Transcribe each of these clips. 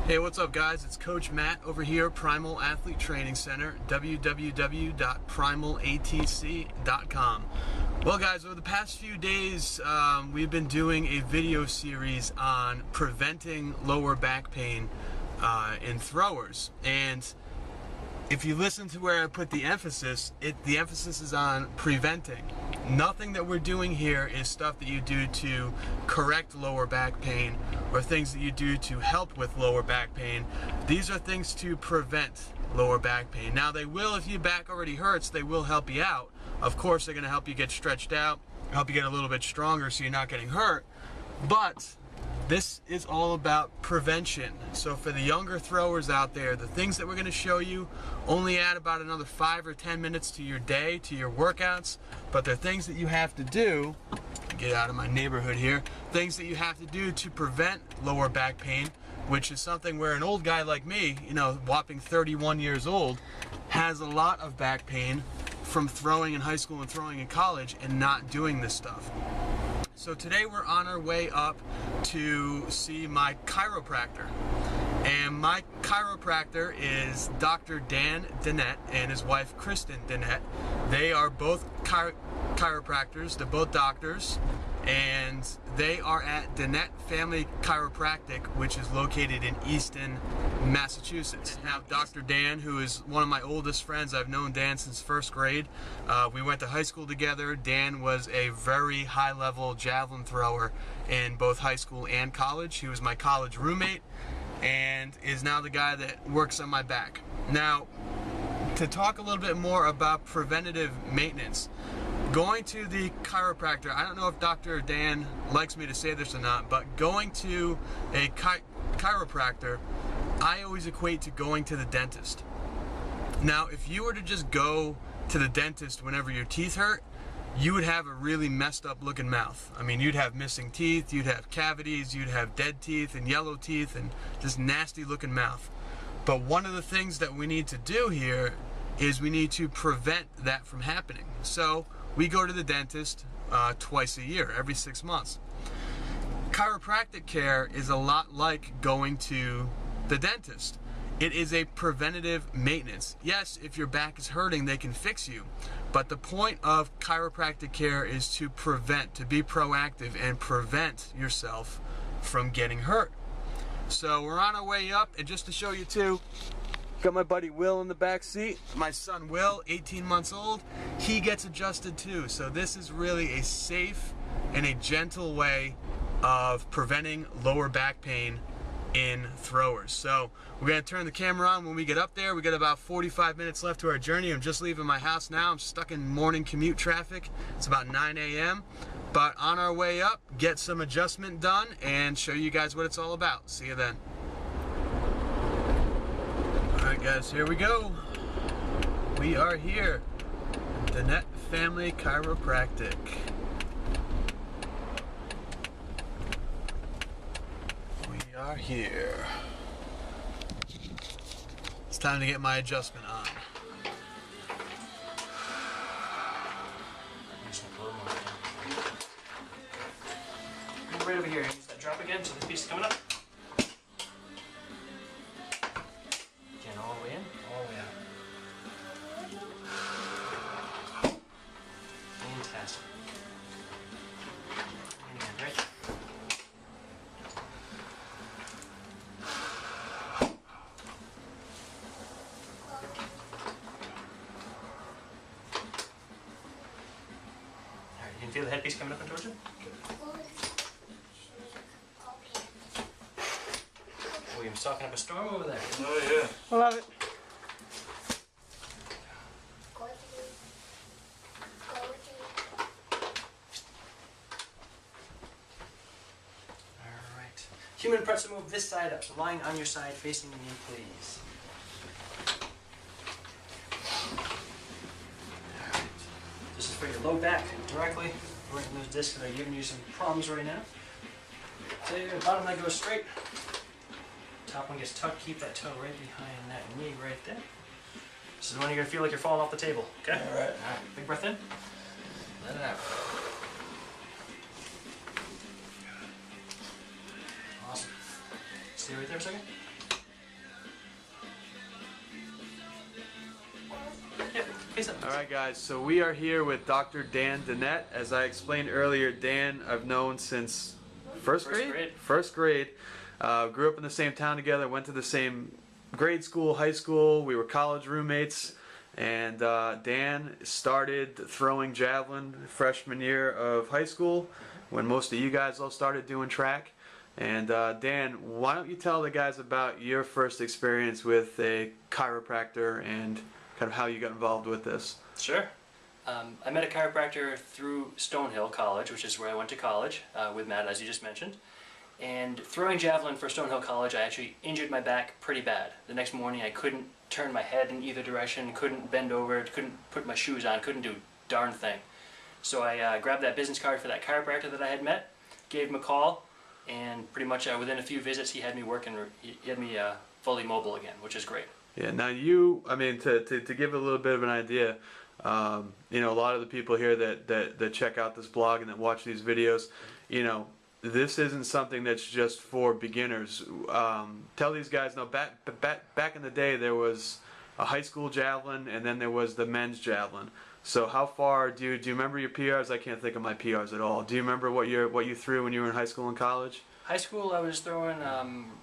Hey, what's up guys? It's Coach Matt over here, Primal Athlete Training Center, www.primalatc.com. Well guys, over the past few days, we've been doing a video series on preventing lower back pain in throwers. And if you listen to where I put the emphasis, the emphasis is on preventing. Nothing that we're doing here is stuff that you do to correct lower back pain or things that you do to help with lower back pain. These are things to prevent lower back pain. Now they will, if your back already hurts, they will help you out. Of course, they're going to help you get stretched out, help you get a little bit stronger so you're not getting hurt. But this is all about prevention. So for the younger throwers out there, the things that we're going to show you only add about another 5 or 10 minutes to your day, to your workouts, but they're things that you have to do, get out of my neighborhood here, things that you have to do to prevent lower back pain, which is something where an old guy like me, you know, whopping 31 years old, has a lot of back pain from throwing in high school and throwing in college and not doing this stuff. So today we're on our way up to see my chiropractor. And my chiropractor is Dr. Dan Dennett and his wife Kristen Dennett. They are both chiropractors, they're both doctors, and they are at Dennett Family Chiropractic, which is located in Easton, Massachusetts. Now, Dr. Dan, who is one of my oldest friends, I've known Dan since first grade. We went to high school together. Dan was a very high-level javelin thrower in both high school and college. He was my college roommate and is now the guy that works on my back. Now, to talk a little bit more about preventative maintenance, going to the chiropractor, I don't know if Dr. Dan likes me to say this or not, but going to a chiropractor, I always equate to going to the dentist. Now, if you were to just go to the dentist whenever your teeth hurt, you would have a really messed up looking mouth. I mean, you'd have missing teeth, you'd have cavities, you'd have dead teeth and yellow teeth and just nasty looking mouth. But one of the things that we need to do here is we need to prevent that from happening. So we go to the dentist twice a year, every 6 months. Chiropractic care is a lot like going to the dentist. It is a preventative maintenance. Yes, if your back is hurting, they can fix you. But the point of chiropractic care is to prevent, to be proactive and prevent yourself from getting hurt. So we're on our way up, and just to show you too, got my buddy Will in the back seat. My son Will, 18 months old, he gets adjusted too. So this is really a safe and a gentle way of preventing lower back pain in throwers. So we're going to turn the camera on when we get up there. We got about 45 minutes left to our journey. I'm just leaving my house now. I'm stuck in morning commute traffic. It's about 9 a.m. But on our way up, get some adjustment done and show you guys what it's all about. See you then. Alright guys, here we go. We are here. Dennett Family Chiropractic. We are here. It's time to get my adjustment on. Right over here. Use that drop again so the piece is coming up. Again, all the way in, all the way out. Fantastic. And again, right? Alright, you can feel the headpiece coming up and towards you? William's talking up a storm over there. Oh yeah. I love it. Alright. Human pretzel, move this side up. So lying on your side, facing me, please. Alright. This is for your low back directly. Right in those discs that are giving you some problems right now. So your bottom leg goes straight. Top one gets tucked, keep that toe right behind that knee right there. This is when you're going to feel like you're falling off the table. Okay? Alright. Big breath in. Let it out. Awesome. Stay right there a second. please. Alright guys, so we are here with Dr. Dan Dennett. As I explained earlier, Dan I've known since first grade? First grade. Grew up in the same town together, went to the same grade school, high school, we were college roommates. And Dan started throwing javelin freshman year of high school when most of you guys all started doing track. And Dan, why don't you tell the guys about your first experience with a chiropractor and kind of how you got involved with this? Sure. I met a chiropractor through Stonehill College, which is where I went to college with Matt, as you just mentioned. And throwing javelin for Stonehill College, I actually injured my back pretty bad. The next morning I couldn't turn my head in either direction, couldn't bend over, couldn't put my shoes on, couldn't do a darn thing. So I grabbed that business card for that chiropractor that I had met, gave him a call, and pretty much within a few visits he had me working, he had me fully mobile again, which is great. Yeah, now I mean, to give a little bit of an idea, you know, a lot of the people here that check out this blog and that watch these videos, you know, this isn't something that's just for beginners. Tell these guys, no, back in the day there was a high school javelin and then there was the men's javelin. So how far do you remember your PRs? I can't think of my PRs at all. Do you remember what you threw when you were in high school and college? High school I was throwing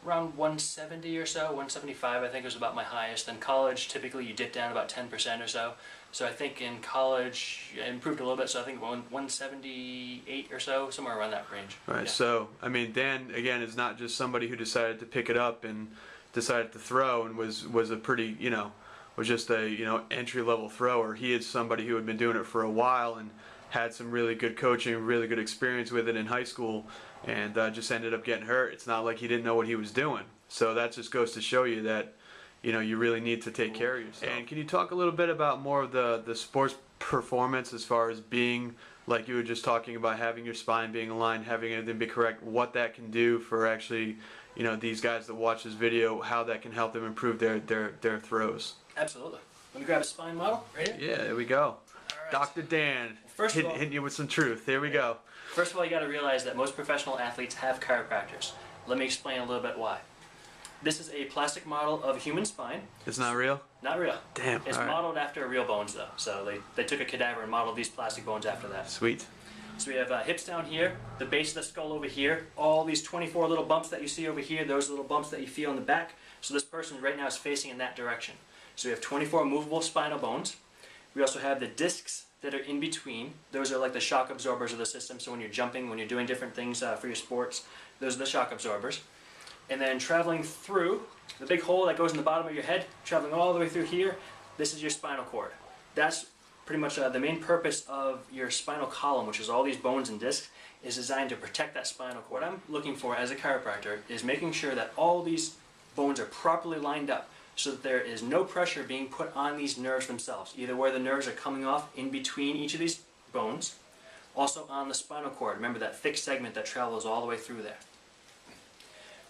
around 170 or so, 175 I think was about my highest. In college typically you dip down about 10% or so. So I think in college I improved a little bit, so I think 178 or so, somewhere around that range. Right, yeah. So I mean, Dan again is not just somebody who decided to pick it up and decided to throw and was a pretty, you know, was just a, you know, entry-level thrower. He is somebody who had been doing it for a while and had some really good coaching, really good experience with it in high school, and just ended up getting hurt. It's not like he didn't know what he was doing. So that just goes to show you that, you know, you really need to take care of yourself. And can you talk a little bit about more of the sports performance as far as being, like you were just talking about, having your spine being aligned, having everything be correct, what that can do for actually, you know, these guys that watch this video, how that can help them improve their throws? Absolutely. Let me grab a spine model right here. Yeah, there we go. All right. Dr. Dan, First of all, hitting you with some truth. Here we go. First of all, you got to realize that most professional athletes have chiropractors. Let me explain a little bit why. This is a plastic model of a human spine. It's not real? Not real. Damn. It's modeled after real bones though. So they took a cadaver and modeled these plastic bones after that. Sweet. So we have hips down here, the base of the skull over here, all these 24 little bumps that you see over here, those little bumps that you feel in the back. So this person right now is facing in that direction. So we have 24 movable spinal bones. We also have the discs that are in between. Those are like the shock absorbers of the system. So when you're jumping, when you're doing different things for your sports, those are the shock absorbers. And then traveling through the big hole that goes in the bottom of your head, traveling all the way through here, this is your spinal cord. That's pretty much the main purpose of your spinal column, which is all these bones and discs, is designed to protect that spinal cord. What I'm looking for as a chiropractor is making sure that all these bones are properly lined up so that there is no pressure being put on these nerves themselves, either where the nerves are coming off in between each of these bones, also on the spinal cord. Remember that thick segment that travels all the way through there.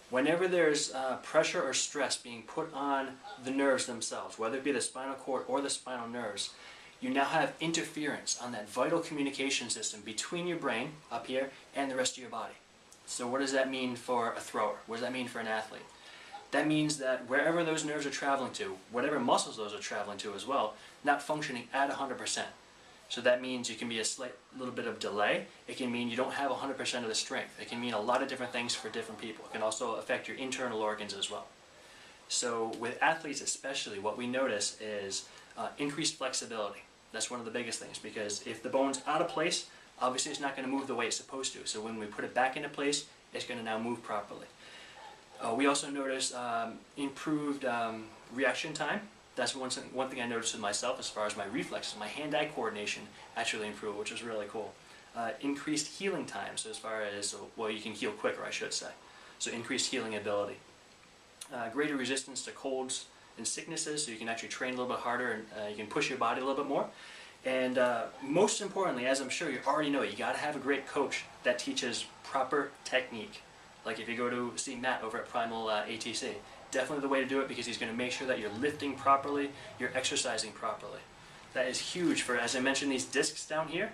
Whenever there's pressure or stress being put on the nerves themselves, whether it be the spinal cord or the spinal nerves, you now have interference on that vital communication system between your brain, up here, and the rest of your body. So what does that mean for a thrower? What does that mean for an athlete? That means that wherever those nerves are traveling to, whatever muscles those are traveling to as well, not functioning at 100%. So that means you can be a slight little bit of delay. It can mean you don't have 100% of the strength. It can mean a lot of different things for different people. It can also affect your internal organs as well. So with athletes especially, what we notice is increased flexibility. That's one of the biggest things, because if the bone's out of place, obviously it's not going to move the way it's supposed to. So when we put it back into place, it's going to now move properly. We also notice improved reaction time. That's one thing I noticed with myself as far as my reflexes. My hand-eye coordination actually improved, which was really cool. Increased healing time, so as far as, well, you can heal quicker, I should say. So increased healing ability. Greater resistance to colds and sicknesses, so you can actually train a little bit harder and you can push your body a little bit more. And most importantly, as I'm sure you already know, you got to have a great coach that teaches proper technique. Like if you go to see Matt over at Primal ATC, definitely the way to do it, because he's going to make sure that you're lifting properly, you're exercising properly. That is huge for, as I mentioned, these discs down here.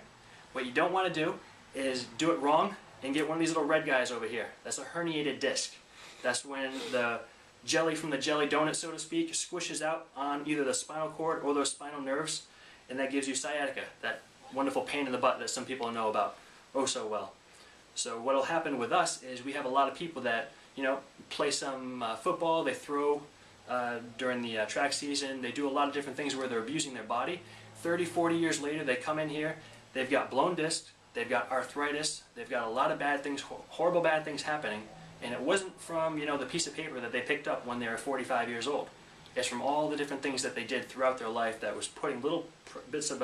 What you don't want to do is do it wrong and get one of these little red guys over here. That's a herniated disc. That's when the jelly from the jelly donut, so to speak, squishes out on either the spinal cord or those spinal nerves, and that gives you sciatica, that wonderful pain in the butt that some people know about oh so well. So what will happen with us is we have a lot of people that, you know, play some football, they throw during the track season, they do a lot of different things where they're abusing their body. 30, 40 years later, they come in here, they've got blown discs, they've got arthritis, they've got a lot of bad things, horrible bad things happening, and it wasn't from, you know, the piece of paper that they picked up when they were 45 years old. It's from all the different things that they did throughout their life that was putting little bits of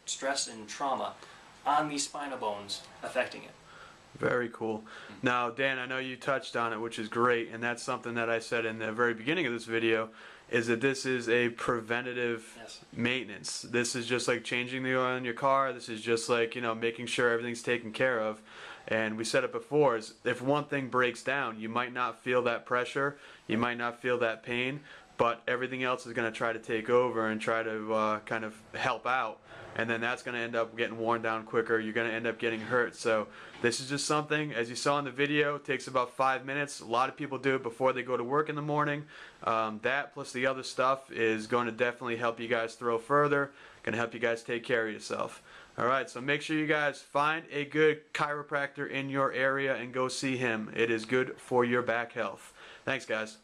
stress and trauma on these spinal bones, affecting it. Very cool. Now, Dan, I know you touched on it, which is great, and that's something that I said in the very beginning of this video, is that this is a preventative maintenance. This is just like changing the oil in your car. This is just like, you know, making sure everything's taken care of. And we said it before, is if one thing breaks down, you might not feel that pressure, you might not feel that pain, but everything else is going to try to take over and try to kind of help out. And then that's going to end up getting worn down quicker. You're going to end up getting hurt. So this is just something, as you saw in the video, it takes about 5 minutes. A lot of people do it before they go to work in the morning. That plus the other stuff is going to definitely help you guys throw further, going to help you guys take care of yourself. Alright, so make sure you guys find a good chiropractor in your area and go see him. It is good for your back health. Thanks, guys.